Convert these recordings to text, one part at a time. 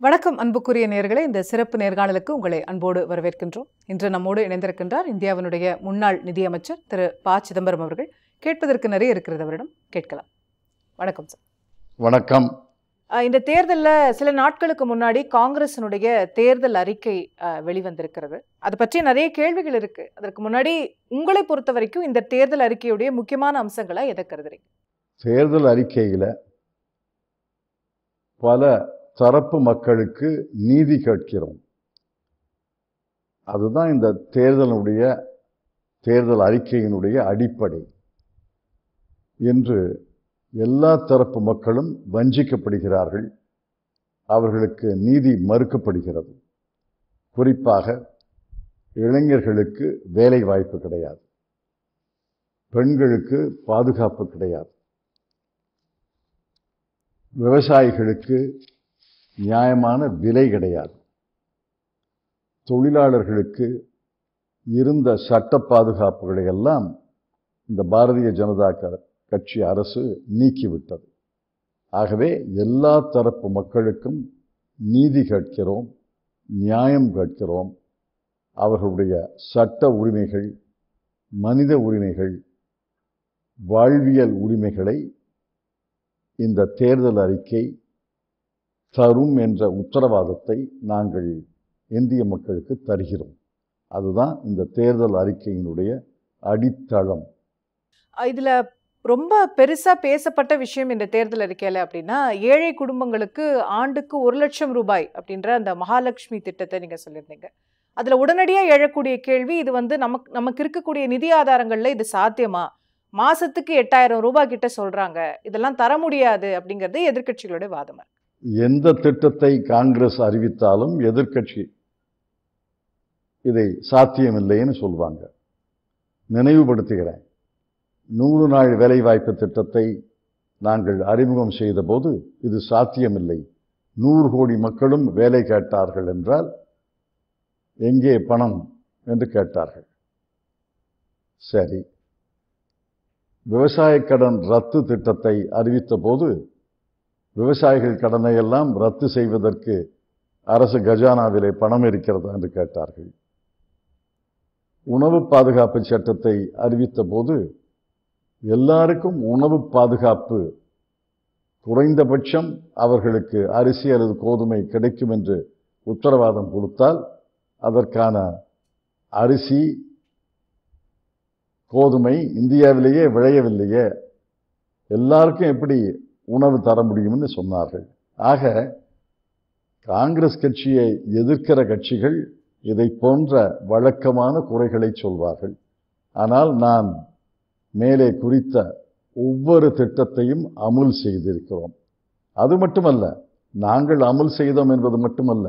வணக்கம் அன்புக்குரிய நேயர்களே, இந்த சிறப்பு நேர்காணலுக்கு உங்களை அன்போடு வரவேற்கின்றோம். இன்று நம்மோடு இணைந்திருக்கின்றார் இந்தியாவினுடைய முன்னாள் நிதியமைச்சர் திரு ப சிதம்பரம் அவர்கள். கேட்பதற்கு நிறைய இருக்கிறது, அவரிடம் கேட்கலாம். வணக்கம் சார். வணக்கம். இந்த தேர்தலில் சில நாட்களுக்கு முன்னாடி காங்கிரஸினுடைய தேர்தல் அறிக்கை வெளிவந்திருக்கிறது. அது பற்றி நிறைய கேள்விகள் இருக்கு. அதற்கு முன்னாடி உங்களை பொறுத்த வரைக்கும் இந்த தேர்தல் அறிக்கையுடைய முக்கியமான அம்சங்களை எதை கருதுறீங்க? தேர்தல் அறிக்கையில் பல தரப்பு மக்களுக்கு நீதி கேட்கிறோம். அதுதான் இந்த தேர்தல் அறிக்கையினுடைய அடிப்படை. இன்று எல்லா தரப்பு மக்களும் வஞ்சிக்கப்படுகிறார்கள், அவர்களுக்கு நீதி மறுக்கப்படுகிறது. குறிப்பாக இளைஞர்களுக்கு வேலை வாய்ப்பு கிடையாது, பெண்களுக்கு பாதுகாப்பு கிடையாது, விவசாயிகளுக்கு நியாயமான விலை கிடையாது, தொழிலாளர்களுக்கு இருந்த சட்ட பாதுகாப்புகளை எல்லாம் இந்த பாரதிய ஜனதா கட்சி அரசு நீக்கிவிட்டது. ஆகவே எல்லா தரப்பு மக்களுக்கும் நீதி கேட்கிறோம், நியாயம் கேட்கிறோம். அவர்களுடைய சட்ட உரிமைகள், மனித உரிமைகள், வாழ்வியல் உரிமைகளை இந்த தேர்தல் அறிக்கை தரும் என்ற உத்தரவாதத்தை நாங்கள் இந்திய மக்களுக்கு தருகிறோம். அதுதான் இந்த தேர்தல் அறிக்கையினுடைய அடித்தளம். இதுல ரொம்ப பெருசா பேசப்பட்ட விஷயம் இந்த தேர்தல் அறிக்கையில அப்படின்னா, ஏழை குடும்பங்களுக்கு ஆண்டுக்கு 1 லட்சம் ரூபாய் அப்படின்ற அந்த மகாலட்சுமி திட்டத்தை நீங்க சொல்லியிருந்தீங்க. அதுல உடனடியா எழக்கூடிய கேள்வி, இது நமக்கு இருக்கக்கூடிய நிதி ஆதாரங்கள்ல இது சாத்தியமா? மாசத்துக்கு 8000 ரூபாய் கிட்ட சொல்றாங்க, இதெல்லாம் தர முடியாது அப்படிங்கிறது எதிர்க்கட்சிகளுடைய வாதம். எந்த திட்டத்தை காங்கிரஸ் அறிவித்தாலும் எதிர்க்கட்சி இதை சாத்தியமில்லைன்னு சொல்லுவாங்க. நினைவுபடுத்துகிறேன், 100 நாள் வேலைவாய்ப்பு திட்டத்தை நாங்கள் அறிமுகம் செய்த போது இது சாத்தியமில்லை, 100 கோடி மக்களும் வேலை கேட்டார்கள் என்றால் எங்கே பணம் என்று கேட்டார்கள். சரி, விவசாய கடன் ரத்து திட்டத்தை அறிவித்த போது விவசாயிகள் கடனை எல்லாம் ரத்து செய்வதற்கு அரசு கஜானாவிலே பணம் இருக்கிறதா என்று கேட்டார்கள். உணவு பாதுகாப்பு சட்டத்தை அறிவித்த போது எல்லாருக்கும் உணவு பாதுகாப்பு, குறைந்தபட்சம் அவர்களுக்கு அரிசி அல்லது கோதுமை கிடைக்கும் என்று உத்தரவாதம் கொடுத்தால் அதற்கான அரிசி கோதுமை இந்தியாவிலேயே விளையவில்லையே, எல்லாருக்கும் எப்படி உணவு தர முடியும்னு சொன்னார்கள். ஆக காங்கிரஸ் கட்சியை எதிர்க்கிற கட்சிகள் இதை போன்ற வழக்கமான குறைகளை சொல்வார்கள். ஆனால் நான் மேலே குறித்த ஒவ்வொரு திட்டத்தையும் அமுல் செய்திருக்கிறோம். அது மட்டுமல்ல, நாங்கள் அமுல் செய்தோம் என்பது மட்டுமல்ல,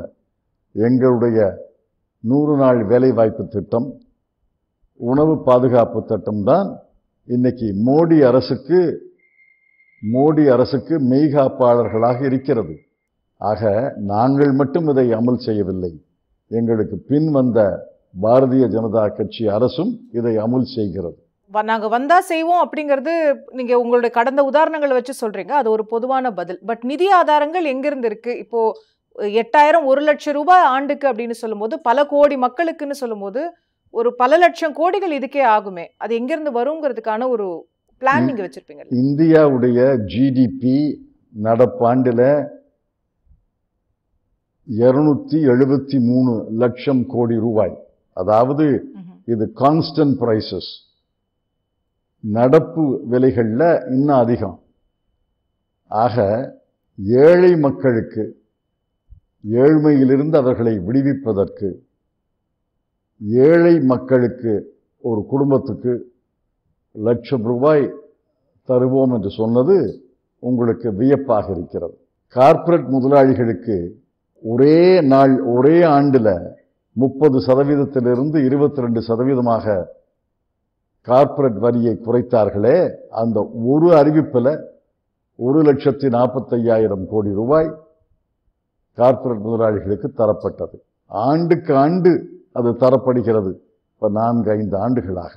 எங்களுடைய 100 நாள் வேலைவாய்ப்பு திட்டம், உணவு பாதுகாப்பு திட்டம்தான் இன்னைக்கு மோடி அரசுக்கு மெய்காப்பாளர்களாக இருக்கிறது. ஆக நாங்கள் மட்டும் இதை அமல் செய்யவில்லை, எங்களுக்கு பின் வந்த பாரதிய ஜனதா கட்சி அரசும் இதை அமுல் செய்கிறது. நாங்க வந்தா செய்வோம் அப்படிங்கிறது நீங்க உங்களுடைய கடந்த உதாரணங்களை வச்சு சொல்றீங்க, அது ஒரு பொதுவான பதில். பட் நிதி ஆதாரங்கள் எங்கிருந்து இருக்கு? இப்போ 8000 1 லட்சம் ரூபாய் ஆண்டுக்கு அப்படின்னு சொல்லும்போது, பல கோடி மக்களுக்குன்னு சொல்லும்போது ஒரு பல லட்சம் கோடிகள் இதுக்கே ஆகுமே, அது எங்கிருந்து வருங்கிறதுக்கான ஒரு பிளான் நீங்க வச்சிருப்பீங்க? இந்தியாவுடைய ஜிடிபி நடப்பாண்டுல 273 லட்சம் கோடி ரூபாய். அதாவது இது கான்ஸ்டன்ட் பிரைசஸ், நடப்பு விலைகள்ல இன்னும் அதிகம். ஆக ஏழை மக்களுக்கு, ஏழ்மையிலிருந்து அவர்களை விடுவிப்பதற்கு, ஏழை மக்களுக்கு ஒரு குடும்பத்துக்கு 1 லட்சம் ரூபாய் தருவோம் என்று சொன்னது உங்களுக்கு வியப்பாக இருக்கிறது. கார்ப்பரேட் முதலாளிகளுக்கு ஒரே ஆண்டுல 30% 22% கார்ப்பரேட் வரியை குறைத்தார்களே, அந்த ஒரு அறிவிப்பில் 1,45,000 கோடி ரூபாய் கார்ப்பரேட் முதலாளிகளுக்கு தரப்பட்டது. ஆண்டுக்கு ஆண்டு அது தரப்படுகிறது, இப்போ 4-5 ஆண்டுகளாக.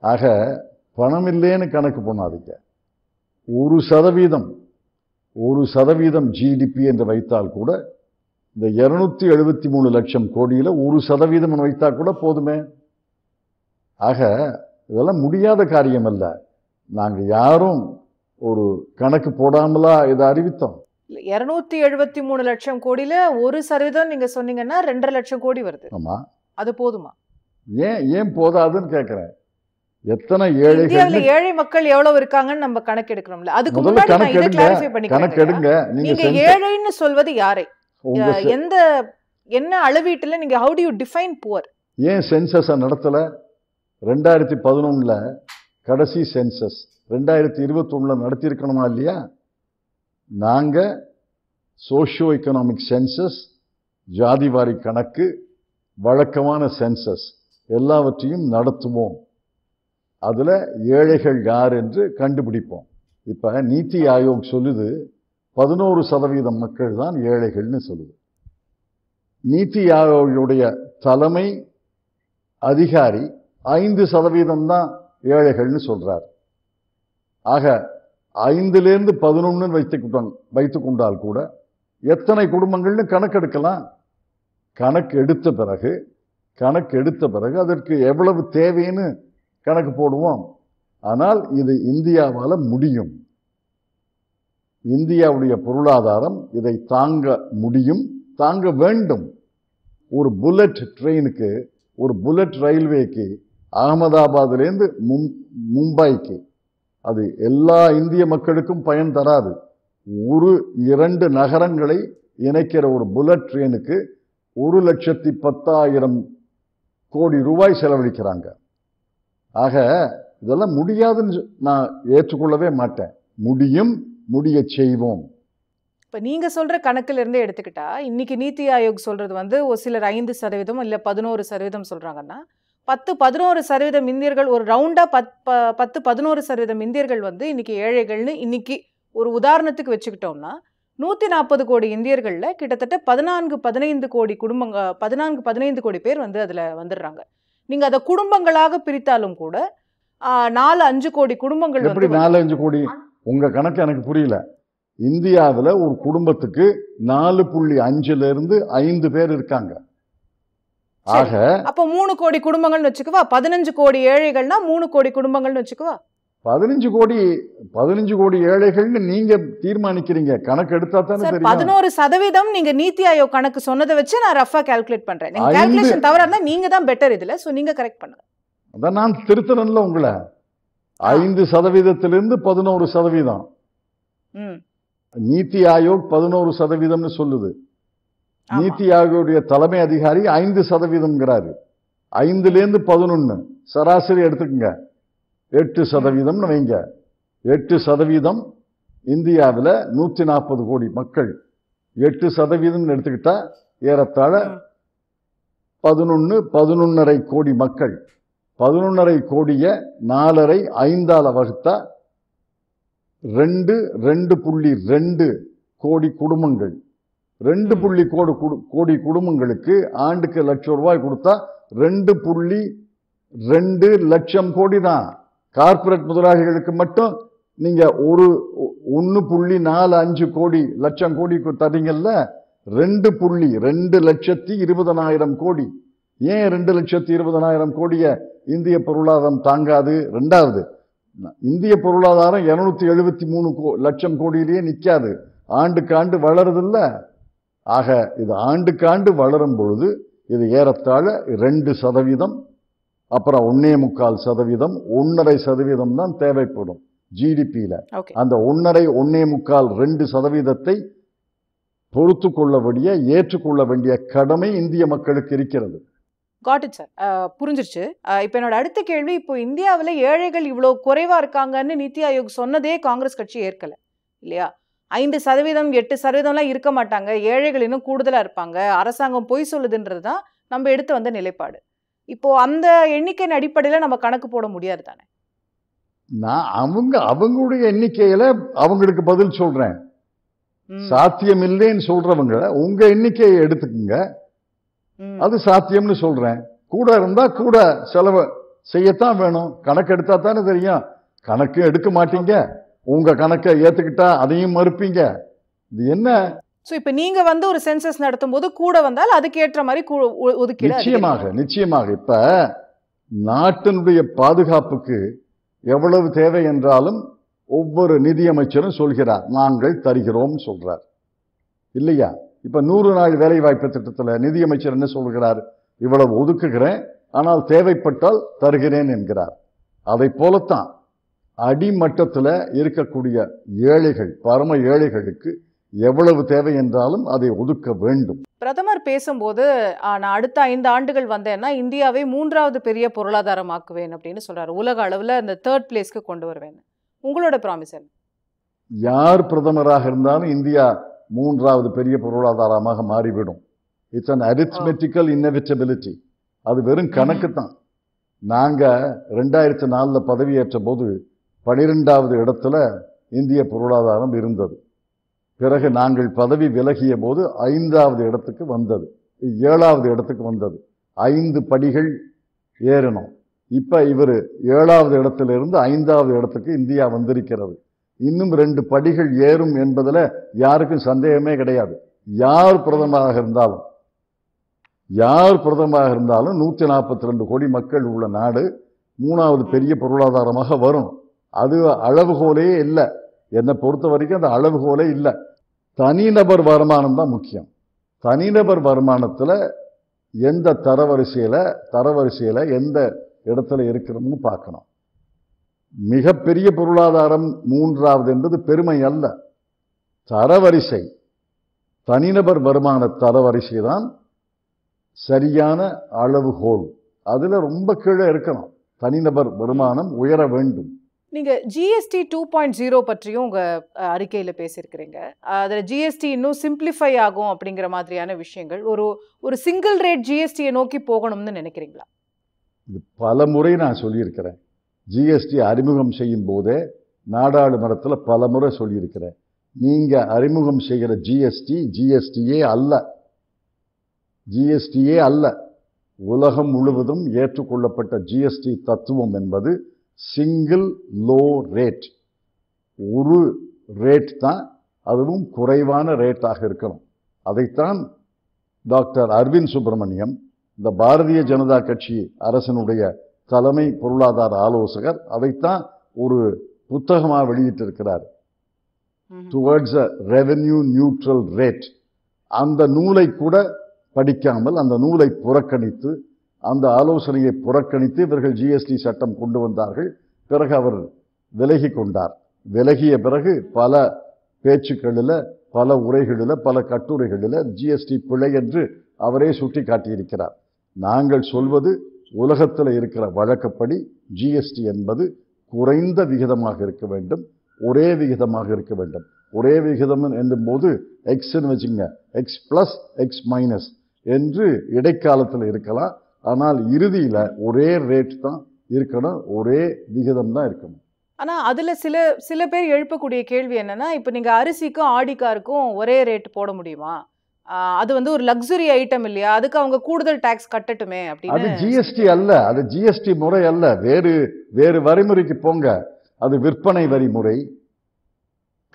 ஆக பணம் இல்லைன்னு கணக்கு பண்ணாதீங்க. 1% ஜிடிபி என்று வைத்தால் கூட இந்த 273 லட்சம் கோடியில 1% வைத்தா கூட போதுமே. ஆக இதெல்லாம் முடியாத காரியம் அல்ல. நாங்க யாரும் ஒரு கணக்கு போடாமலா இதை அறிவித்தோம். 273 லட்சம் கோடியில 1% நீங்க சொன்னீங்கன்னா 2.5 லட்சம் கோடி வருது. ஆமா, அது போதுமா? ஏன் போதாதுன்னு கேட்கிறேன். எத்தனை இந்தியாவுல ஏழை மக்கள் எவ்வளவு இருக்காங்கன்னு நம்ம கணக்கு எடுக்கணும்ல. அதுக்கு முன்னாடி நான் இதை கிளாரிஃபை பண்ணிக்கிறேன். நீங்க ஏழைன்னு சொல்வது யாரை, எந்த என்ன அளவீட்டுல நீங்க how do you define poor? ஏன் சென்சஸ் நடத்தல? 2011 கடைசி சென்சஸ் 2021 நடத்தியிருக்கணுமா இல்லையா? நாங்க சோஷியோ எக்கனாமிக் சென்சஸ், ஜாதிவாரி கணக்கு, வழக்கமான சென்சஸ் எல்லாவற்றையும் நடத்துவோம். அதுல ஏழைகள் யார் என்று கண்டுபிடிப்போம். இப்ப நீத்தி ஆயோக் சொல்லுது 11% மக்கள் தான் ஏழைகள்னு சொல்லுது. நீத்தி ஆயோகுடைய தலைமை அதிகாரி 5% தான் ஏழைகள்னு சொல்றார். ஆக 5லேருந்து 11 வைத்துக் கொண்டால் கூட எத்தனை குடும்பங்கள்னு கணக்கெடுக்கலாம். கணக்கு எடுத்த பிறகு அதற்கு எவ்வளவு தேவைன்னு கணக்கு போடுவோம். ஆனால் இது இந்தியாவால முடியும். இந்தியாவுடைய பொருளாதாரம் இதை தாங்க முடியும், தாங்க வேண்டும். ஒரு புல்லட் ட்ரெயினுக்கு, ஒரு புல்லட் ரயில்வேக்கு அகமதாபாத்திலேருந்து மும்பைக்கு அது எல்லா இந்திய மக்களுக்கும் பயன் தராது. 1-2 நகரங்களை இணைக்கிற ஒரு புல்லட் ட்ரெயினுக்கு 1,10,000 கோடி ரூபாய் செலவழிக்கிறாங்க. ஆக இதெல்லாம் முடியாதுன்னு நான் ஏற்றுக்கொள்ளவே மாட்டேன். முடிய செய்வோம். இப்ப நீங்க சொல்ற கணக்குல இருந்தே எடுத்துக்கிட்டா இன்னைக்கு நீத்தி ஆயோக் சொல்றது வந்து ஒரு சிலர் 5% இல்ல 11% சொல்றாங்கன்னா 10-11% இந்தியர்கள், ஒரு ரவுண்டா 10-11% இந்தியர்கள் வந்து இன்னைக்கு ஏழைகள்னு இன்னைக்கு ஒரு உதாரணத்துக்கு வச்சுக்கிட்டோம்னா 140 கோடி இந்தியர்கள்ல கிட்டத்தட்ட 14-15 கோடி குடும்பங்க 14-15 கோடி பேர் வந்து அதுல வந்துடுறாங்க. நீங்க அதை குடும்பங்களாக பிரித்தாலும் கூட 4-5 கோடி குடும்பங்கள். எப்படி 4-5 கோடி? உங்க கணக்கு எனக்கு புரியல. இந்தியாவில் ஒரு குடும்பத்துக்கு 4.5 5 பேர் இருக்காங்க. ஆக அப்ப 3 கோடி குடும்பங்கள்னு வச்சுக்குவா. 15 கோடி ஏழைகள்னா 3 கோடி குடும்பங்கள்னு வச்சுக்குவா. 15 கோடி ஏழைகள்னு நீங்க தீர்மானிக்கிறீங்க. கணக்கு எடுத்தா தானே தெரியும். 11% நீங்க நீத்தி ஆயோக் கணக்கு சொன்னதை வச்சு நான் ரஃபா கால்குலேட் பண்றேன். நீங்க கால்குலேஷன் தவறா இருந்தா நீங்க தான் பெட்டர் இதுல. சோ நீங்க கரெக்ட் பண்ணுங்க. அதான் நான் திருத்தறேன்ல உங்களை. 5%லிருந்து 11%. நீத்தி ஆயோக் 11% சொல்லுது. நீத்தி ஆயோகுடைய தலைமை அதிகாரி 5%ங்கிறாரு. 5லேருந்து 11 சராசரி எடுத்துக்கங்க. 8% வைங்க. 8% இந்தியாவில் 140 கோடி மக்கள். 8% எடுத்துக்கிட்டா ஏறத்தாழ 11.5 கோடி மக்கள். 11.5 கோடிய 4.5 5ஆல வகுத்தா 2.2 கோடி குடும்பங்கள். 2 கோடி குடும்பங்களுக்கு ஆண்டுக்கு ₹1,00,000 கொடுத்தா 2.2 லட்சம் கோடி தான். கார்ப்பரேட் முதலாளிகளுக்கு மட்டும் நீங்க 1.45 கோடி லட்சம் கோடி தரீங்கல்ல. 2.220,000 கோடி. ஏன் 2,20,000 கோடிய இந்திய பொருளாதாரம் தாங்காது? ரெண்டாவது, இந்திய பொருளாதாரம் 273 லட்சம் கோடியிலேயே நிற்காது. ஆண்டுக்கு ஆண்டு வளருதில்ல. ஆக இது ஆண்டுக்கு ஆண்டு வளரும் பொழுது இது ஏறத்தாழ 2%, அப்புறம் 1.25%, 1.5% தான் தேவைப்படும் ஜிடிபியில. அந்த 1.5-1.25% பொறுத்து கொள்ளக்கூடிய, ஏற்றுக்கொள்ள வேண்டிய கடமை இந்திய மக்களுக்கு இருக்கிறது. காட் இட் சார், புரிஞ்சிருச்சு. இப்போ என்னோட அடுத்த கேள்வி, இப்போ இந்தியாவில் ஏழைகள் இவ்வளோ குறைவா இருக்காங்கன்னு நீத்தி ஆயோக் சொன்னதே காங்கிரஸ் கட்சி ஏற்கல இல்லையா? 5%, 8%லாம் இருக்க மாட்டாங்க, ஏழைகள் இன்னும் கூடுதலாக இருப்பாங்க, அரசாங்கம் பொய் சொல்லுதுன்றது தான் நம்ம எடுத்து வந்த நிலைப்பாடு. இப்போ அந்த எண்ணிக்கையின் அடிப்படையில் நம்ம கணக்கு போட முடியாது தானே? நான் அவங்களுடைய எண்ணிக்கையில அவங்களுக்கு பதில் சொல்றேன். சாத்தியம் இல்லைன்னு சொல்றவங்க உங்க எண்ணிக்கையை எடுத்துக்குங்க, அது சாத்தியம்னு சொல்றேன். கூட இருந்தா கூட செலவு செய்யத்தான் வேணும். கணக்கு எடுத்தா தானே தெரியும். கணக்கு எடுக்க மாட்டீங்க, உங்க கணக்கை ஏத்துக்கிட்டா அதையும் மறுப்பீங்க. இது என்ன சோ இப்ப நீங்க வந்து ஒரு சென்சஸ் நடத்தும்போது கூட வந்தால் அதுக்கு ஏற்ற மாதிரி ஒதுக்கீடு நிச்சயமாக இப்ப நாட்டினுடைய பாதுகாப்புக்கு எவ்வளவு தேவை என்றாலும் ஒவ்வொரு நிதியமைச்சரும் சொல்கிறார், நாங்கள் தருகிறோம் சொல்றார் இல்லையா? இப்ப 100 நாள் வேலை வாய்ப்பு திட்டத்துல நிதியமைச்சர் என்ன சொல்கிறார்? இவ்வளவு ஒதுக்குகிறேன், ஆனால் தேவைப்பட்டால் தருகிறேன் என்கிறார். அதை போலத்தான் அடிமட்டத்துல இருக்கக்கூடிய ஏழைகள், பரம ஏழைகளுக்கு எவ்வளவு தேவை என்றாலும் அதை ஒதுக்க வேண்டும். பிரதமர் பேசும்போது நான் அடுத்த 5 ஆண்டுகள் வந்தேன்னா இந்தியாவை 3வது பெரிய பொருளாதாரமாக்குவேன் அப்படின்னு சொல்றாரு. உலக அளவுல இந்த 3rd பிளேஸ்க்கு கொண்டு வருவேன். உங்களோட ப்ராமிஸ் என்ன? யார் பிரதமராக இருந்தாலும் இந்தியா 3வது பெரிய பொருளாதாரமாக மாறிவிடும். It's an arithmetical inevitability. அது வெறும் கணக்கு தான். நாங்க 2004 பதவியேற்ற போது 12வது இடத்துல இந்திய பொருளாதாரம் இருந்தது. பிறகு நாங்கள் பதவி விலகிய போது 5வது இடத்துக்கு வந்தது, 7வது இடத்துக்கு வந்தது. 5 படிகள் ஏறணும். இப்ப இவர் 7வது இடத்திலிருந்து 5வது இடத்துக்கு இந்தியா வந்திருக்கிறது. இன்னும் 2 படிகள் ஏறும் என்பதுல யாருக்கும் சந்தேகமே கிடையாது. யார் பிரதமராக இருந்தாலும் 142 கோடி மக்கள் உள்ள நாடு 3வது பெரிய பொருளாதாரமாக வரும். அது அளவுகோலே இல்லை. என்னை பொறுத்த வரைக்கும் அந்த அளவுகோலே இல்லை. தனிநபர் வருமானம் தான் முக்கியம். தனிநபர் வருமானத்தில் எந்த தரவரிசையில் எந்த இடத்துல இருக்கிறோம்னு பார்க்கணும். மிகப்பெரிய பொருளாதாரம் 3வது என்பது பெருமை அல்ல. தரவரிசை, தனிநபர் வருமான தரவரிசை தான் சரியான அளவுகோல். அதுல ரொம்ப கீழே இருக்கணும். தனிநபர் வருமானம் உயர வேண்டும். நீங்க ஜிஎஸ்டி 2.0 பற்றியும் உங்க அறிக்கையில பேசியிருக்கிறீங்க. அதுல ஜிஎஸ்டி இன்னும் சிம்பிளிஃபை ஆகும் அப்படிங்கிற மாதிரியான விஷயங்கள், ஒரு சிங்கிள் ரேட் ஜிஎஸ்டியை நோக்கி போகணும்னு நினைக்கிறீங்களா? இது பல முறை நான் சொல்லியிருக்கிறேன். ஜிஎஸ்டி அறிமுகம் செய்யும் போதே நாடாளுமன்றத்தில் பல முறை சொல்லியிருக்கிறேன். நீங்க அறிமுகம் செய்கிற ஜிஎஸ்டியே அல்ல. உலகம் முழுவதும் ஏற்றுக்கொள்ளப்பட்ட ஜிஎஸ்டி தத்துவம் என்பது சிங்கிள் லோ ரேட். ஒரு ரேட் தான், அதுவும் குறைவான ரேட்டாக இருக்கணும். அதைத்தான் டாக்டர் அரவிந்த் சுப்பிரமணியம், இந்த பாரதிய ஜனதா கட்சி அரசனுடைய தலைமை பொருளாதார ஆலோசகர், அதைத்தான் ஒரு புத்தகமாக வெளியிட்டிருக்கிறார், towards a revenue neutral rate. அந்த நூலை கூட படிக்காமல், அந்த நூலை புறக்கணித்து, அந்த ஆலோசனையை புறக்கணித்து இவர்கள் ஜிஎஸ்டி சட்டம் கொண்டு வந்தார்கள். பிறகு அவர் விலகி கொண்டார். விலகிய பிறகு பல பேச்சுக்களில், பல உரைகளில், பல கட்டுரைகளில் ஜிஎஸ்டி பிழை என்று அவரே சுட்டி காட்டியிருக்கிறார். நாங்கள் சொல்வது, உலகத்தில் இருக்கிற வழக்கப்படி ஜிஎஸ்டி என்பது குறைந்த விகிதமாக இருக்க வேண்டும், ஒரே விகிதமாக இருக்க வேண்டும். ஒரே விகிதம் என்னும் போது எக்ஸ்ன்னு வச்சுங்க, எக்ஸ் பிளஸ் எக்ஸ் மைனஸ் என்று இடைக்காலத்தில் இருக்கலாம். ஆனால் இறுதியில் ஒரே ரேட் தான் இருக்கணும், ஒரே விகிதம் தான் இருக்கணும். ஆனா அதுல சில பேர் எழுப்பக்கூடிய கேள்வி என்னன்னா, இப்ப நீங்க அரிசிக்கும் ஆடிக்காருக்கும் ஒரே ரேட் போட முடியுமா? அது வந்து ஒரு லக்ஸுரி ஐட்டம் இல்லையா, அதுக்கு அவங்க கூடுதல் டாக்ஸ் கட்டட்டுமே அப்படின்னு. அது ஜிஎஸ்டி அல்ல, அது ஜிஎஸ்டி முறை அல்ல. வேறு வரிமுறைக்கு போங்க. அது விற்பனை வரி முறை,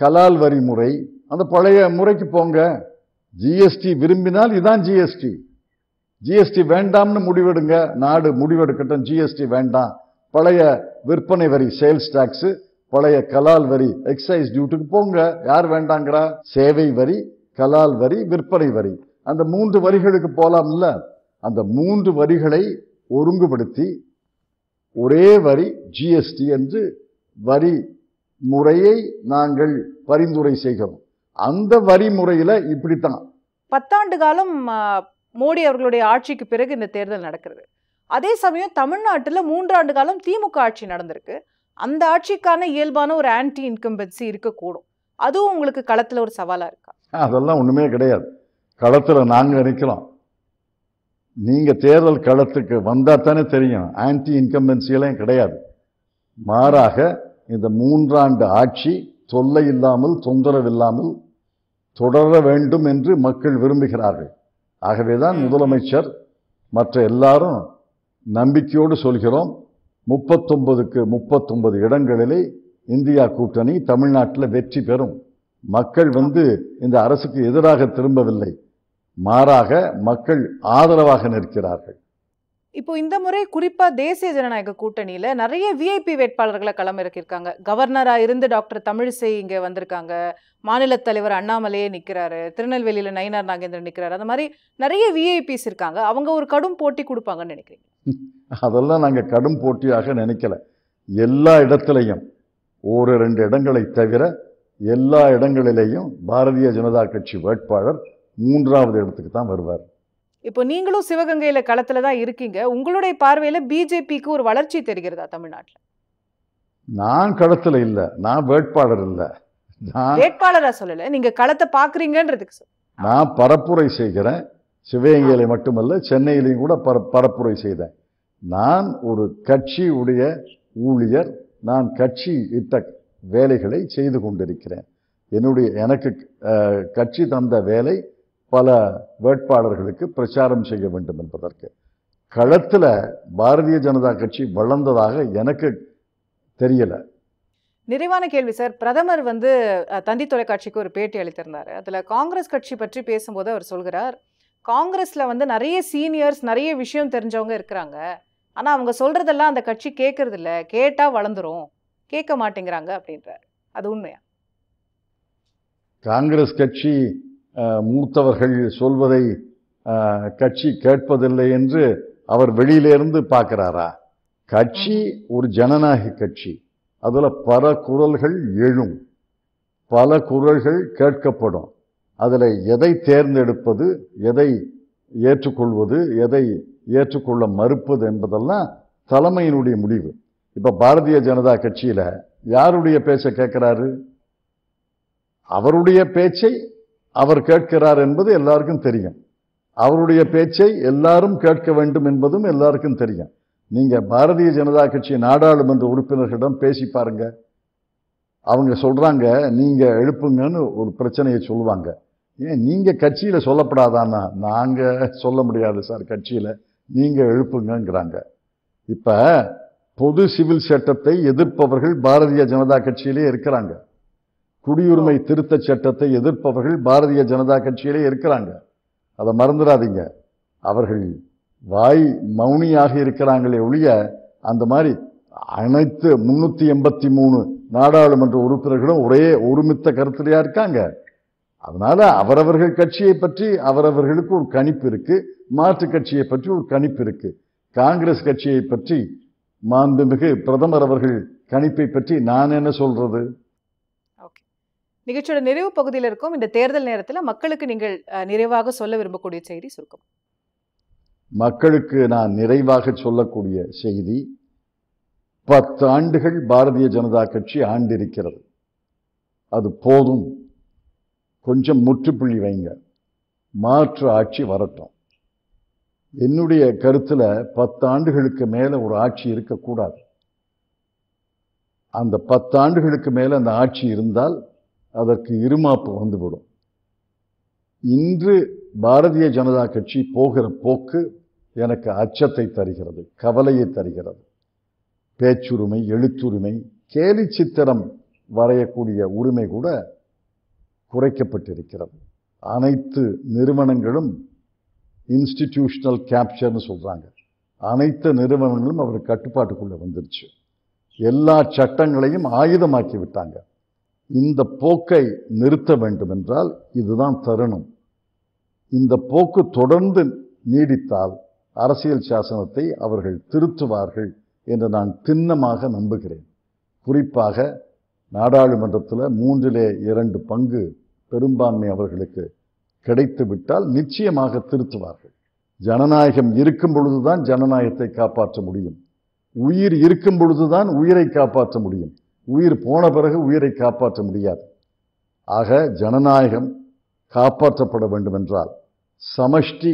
கலால் வரி முறை, அந்த பழைய முறைக்கு போங்க. ஜிஎஸ்டி விரும்பினால் இதுதான் ஜிஎஸ்டி. ஜிஎஸ்டி வேண்டாம்னு முடிவெடுங்க, நாடு முடிவெடுக்கட்டும், ஜிஎஸ்டி வேண்டாம். பழைய விற்பனை வரி சேல்ஸ் டாக்ஸ், பழைய கலால் வரி எக்ஸைஸ் டியூட்டிக்கு போங்க. யார் வேண்டாங்கிறா? சேவை வரி, கலால் வரி, விற்பனை வரி, அந்த 3 வரிகளுக்கு போலாம்ல. அந்த 3 வரிகளை ஒருங்குபடுத்தி ஒரே வரி ஜிஎஸ்டி என்று வரி முறையை நாங்கள் பரிந்துரை செய்கிறோம். அந்த வரி முறையில இப்படித்தான் 10 ஆண்டு காலம் மோடி அவர்களுடைய ஆட்சிக்கு பிறகு இந்த தேர்தல் நடக்கிறது. அதே சமயம் தமிழ்நாட்டில் 3 ஆண்டு காலம் திமுக ஆட்சி நடந்திருக்கு. அந்த ஆட்சிக்கான இயல்பான ஒரு ஆன்டி இன்கம்பன்சி இருக்கக்கூடும். அதுவும் உங்களுக்கு களத்துல ஒரு சவாலா இருக்கா? அதெல்லாம் ஒண்ணுமே கிடையாது. களத்துல நாங்க நிற்கிறோம். நீங்க தேர்தல் களத்துக்கு வந்தா தானே தெரியும். ஆன்டி இன்கம்பன்சி எல்லாம் கிடையாது. மாறாக இந்த 3 ஆண்டு ஆட்சி தொல்லை இல்லாமல், தொந்தரவு இல்லாமல் தொடர வேண்டும் என்று மக்கள் விரும்புகிறார்கள். ஆகவேதான் முதலமைச்சர் மற்ற எல்லாரும் நம்பிக்கையோடு சொல்கிறோம், 39க்கு 39 இடங்களிலே இந்தியா கூட்டணி தமிழ்நாட்டில் வெற்றி பெறும். மக்கள் இந்த அரசுக்கு எதிராக திரும்பவில்லை, மாறாக மக்கள் ஆதரவாக நிற்கிறார்கள். இப்போ இந்த முறை குறிப்பா தேசிய ஜனநாயக கூட்டணியில நிறைய விஐபி வேட்பாளர்களை களமிறக்கியிருக்காங்க. கவர்னரா இருந்து டாக்டர் தமிழிசை இங்க வந்திருக்காங்க, மாநில தலைவர் அண்ணாமலையே நிக்கிறாரு, திருநெல்வேலியில நயினார் நாகேந்திரன் நிக்கிறாரு. அந்த மாதிரி நிறைய விஐபிஸ் இருக்காங்க. அவங்க ஒரு கடும் போட்டி கொடுப்பாங்கன்னு நினைக்கிறீங்க? அதெல்லாம் நாங்க கடும் போட்டியாக நினைக்கல. எல்லா இடத்திலையும் ஒரு 2 இடங்களை தவிர எல்லா இடங்களிலேயும் பாரதிய ஜனதா கட்சி வேட்பாளர் 3வது இடத்துக்கு தான் வருவார். இப்போ நீங்களும் சிவகங்கையில களத்துல தான் இருக்கீங்க. உங்களுடைய பார்வையில பிஜேபிக்கு ஒரு வளர்ச்சி தெரிகிறதா தமிழ்நாட்டில்? நான் களத்துல இல்ல, நான் வேட்பாளர் இல்ல. நான் வேட்பாளரா சொல்லல, நீங்க களத்தை பாக்குறீங்கன்றதுக்கு நான் பரப்புரை செய்கிறேன். சிவகங்கையில மட்டுமல்ல, சென்னையிலையும் கூட பரப்புரை செய்தேன். நான் ஒரு கட்சியுடைய ஊழியர். நான் கட்சி இட்ட வேலைகளை செய்து கொண்டிருக்கிறேன். எனக்கு கட்சி தந்த வேலை பல வேட்பாளர்களுக்கு பிரச்சாரம் செய்ய வேண்டும் என்பதற்கு. களத்துல பாரதிய ஜனதா கட்சி வளர்ந்ததாக எனக்கு தெரியல. நிறைவான கேள்வி சார். பிரதமர் தந்தி தொலைக்காட்சிக்கு ஒரு பேட்டி அளித்திருந்தாரு. அதுல காங்கிரஸ் கட்சி பற்றி பேசும்போது அவர் சொல்கிறார், காங்கிரஸ்ல நிறைய சீனியர்ஸ், நிறைய விஷயம் தெரிஞ்சவங்க இருக்கிறாங்க. ஆனா அவங்க சொல்றதெல்லாம் அந்த கட்சி கேட்கறது இல்ல, கேட்டா வளர்ந்துரும், கேட்க மாட்டேங்கிறாங்க அப்படின்றார். அது உண்மையா? காங்கிரஸ் கட்சி மூத்தவர்கள் சொல்வதை கட்சி கேட்பதில்லை என்று அவர் வெளியிலிருந்து பார்க்கிறாரா? கட்சி ஒரு ஜனநாயக கட்சி. அதுல பல குரல்கள் எழும், பல குரல்கள் கேட்கப்படும். அதுல எதை தேர்ந்தெடுப்பது, எதை ஏற்றுக்கொள்வது, எதை ஏற்றுக்கொள்ள மறுப்பது என்பதெல்லாம் தலைமையினுடைய முடிவு. இப்ப பாரதிய ஜனதா கட்சியில யாருடைய பேச்சை கேட்கிறாரு? அவருடைய பேச்சை அவர் கேட்கிறார் என்பது எல்லாருக்கும் தெரியும். அவருடைய பேச்சை எல்லாரும் கேட்க வேண்டும் என்பதும் எல்லாருக்கும் தெரியும். நீங்க பாரதிய ஜனதா கட்சி நாடாளுமன்ற உறுப்பினர்களிடம் பேசி பாருங்க. அவங்க சொல்றாங்க, நீங்க எழுப்புங்கன்னு ஒரு பிரச்சனையை சொல்லுவாங்க. ஏன் நீங்க கட்சியில சொல்லப்படாதான்னா? நாங்க சொல்ல முடியாது சார் கட்சியில, நீங்க எழுப்புங்கிறாங்க. இப்ப பொது சிவில் சட்டத்தை எதிர்ப்பவர்கள் பாரதிய ஜனதா கட்சியிலே இருக்கிறாங்க. குடியுரிமை திருத்த சட்டத்தை எதிர்ப்பவர்கள் பாரதிய ஜனதா கட்சியிலே இருக்கிறாங்க. அதை மறந்துடாதீங்க. அவர்கள் வாய் மௌனியாக இருக்கிறாங்களே ஒழிய அந்த மாதிரி அனைத்து 383 நாடாளுமன்ற உறுப்பினர்களும் ஒரே ஒருமித்த கருத்துலையா இருக்காங்க. அதனால அவரவர்கள் கட்சியை பற்றி அவரவர்களுக்கு ஒரு கணிப்பு இருக்கு, மாற்று கட்சியை பற்றி ஒரு கணிப்பு இருக்கு. காங்கிரஸ் கட்சியை பற்றி மாண்புமிகு பிரதமர் அவர்கள் கணிப்பை பற்றி நான் என்ன சொல்றது? நிகழ்ச்சியோட நிறைவு பகுதியில் இருக்கும். இந்த தேர்தல் நேரத்தில் மக்களுக்கு நீங்கள் நிறைவாக சொல்ல விரும்பக்கூடிய செய்தி சுருக்கம். மக்களுக்கு நான் நிறைவாக சொல்லக்கூடிய செய்தி, 10 ஆண்டுகள் பாரதிய ஜனதா கட்சி ஆண்டிருக்கிறது. அது போதும், கொஞ்சம் முற்றுப்புள்ளி வைங்க, மாற்று ஆட்சி வரட்டும். என்னுடைய கருத்துல 10 ஆண்டுகளுக்கு மேல ஒரு ஆட்சி இருக்கக்கூடாது. அந்த 10 ஆண்டுகளுக்கு மேல அந்த ஆட்சி இருந்தால் அதற்கு இருமாப்பு வந்துவிடும். இன்று பாரதிய ஜனதா கட்சி போகிற போக்கு எனக்கு அச்சத்தை தருகிறது, கவலையை தருகிறது. பேச்சுரிமை, எழுத்துரிமை, கேலி சித்திரம் வரையக்கூடிய உரிமை கூட குறைக்கப்பட்டிருக்கிறது. அனைத்து நிறுவனங்களும் இன்ஸ்டிடியூஷனல் கேப்சர்னு சொல்றாங்க. அனைத்து நிறுவனங்களும் அவர் கட்டுப்பாட்டுக்குள்ள வந்துருச்சு. எல்லா சட்டங்களையும் ஆயுதமாக்கி விட்டாங்க. இந்த போக்கை நிறுத்த வேண்டும் என்றால் இதுதான் தருணம். இந்த போக்கு தொடர்ந்து நீடித்தால் அரசியல் சாசனத்தை அவர்கள் திருத்துவார்கள் என்று நான் திண்ணமாக நம்புகிறேன். குறிப்பாக நாடாளுமன்றத்தில் 3/2 பங்கு பெரும்பான்மை அவர்களுக்கு கிடைத்து விட்டால் நிச்சயமாக திருத்துவார்கள். ஜனநாயகம் இருக்கும் பொழுதுதான் ஜனநாயகத்தை காப்பாற்ற முடியும். உயிர் இருக்கும் பொழுதுதான் உயிரை காப்பாற்ற முடியும். உயிர் போன பிறகு உயிரை காப்பாற்ற முடியாது. ஆக ஜனநாயகம் காப்பாற்றப்பட வேண்டும் என்றால் சமஷ்டி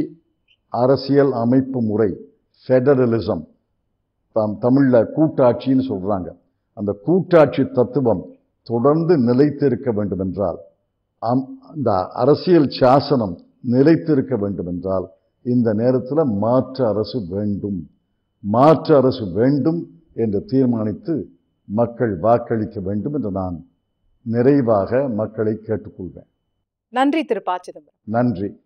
அரசியல் அமைப்பு முறை, ஃபெடரலிசம், தமிழ்ல கூட்டாட்சின்னு சொல்றாங்க, அந்த கூட்டாட்சி தத்துவம் தொடர்ந்து நிலைத்திருக்க வேண்டும் என்றால், அந்த அரசியல் சாசனம் நிலைத்திருக்க வேண்டும் என்றால் இந்த நேரத்தில் மாற்று அரசு வேண்டும். மாற்று அரசு வேண்டும் என்று தீர்மானித்து மக்கள் வாக்களிக்க வேண்டும் என்று நான் நிறைவாக மக்களை கேட்டுக்கொள்வேன். நன்றி திரு ப. சிதம்பரம். நன்றி.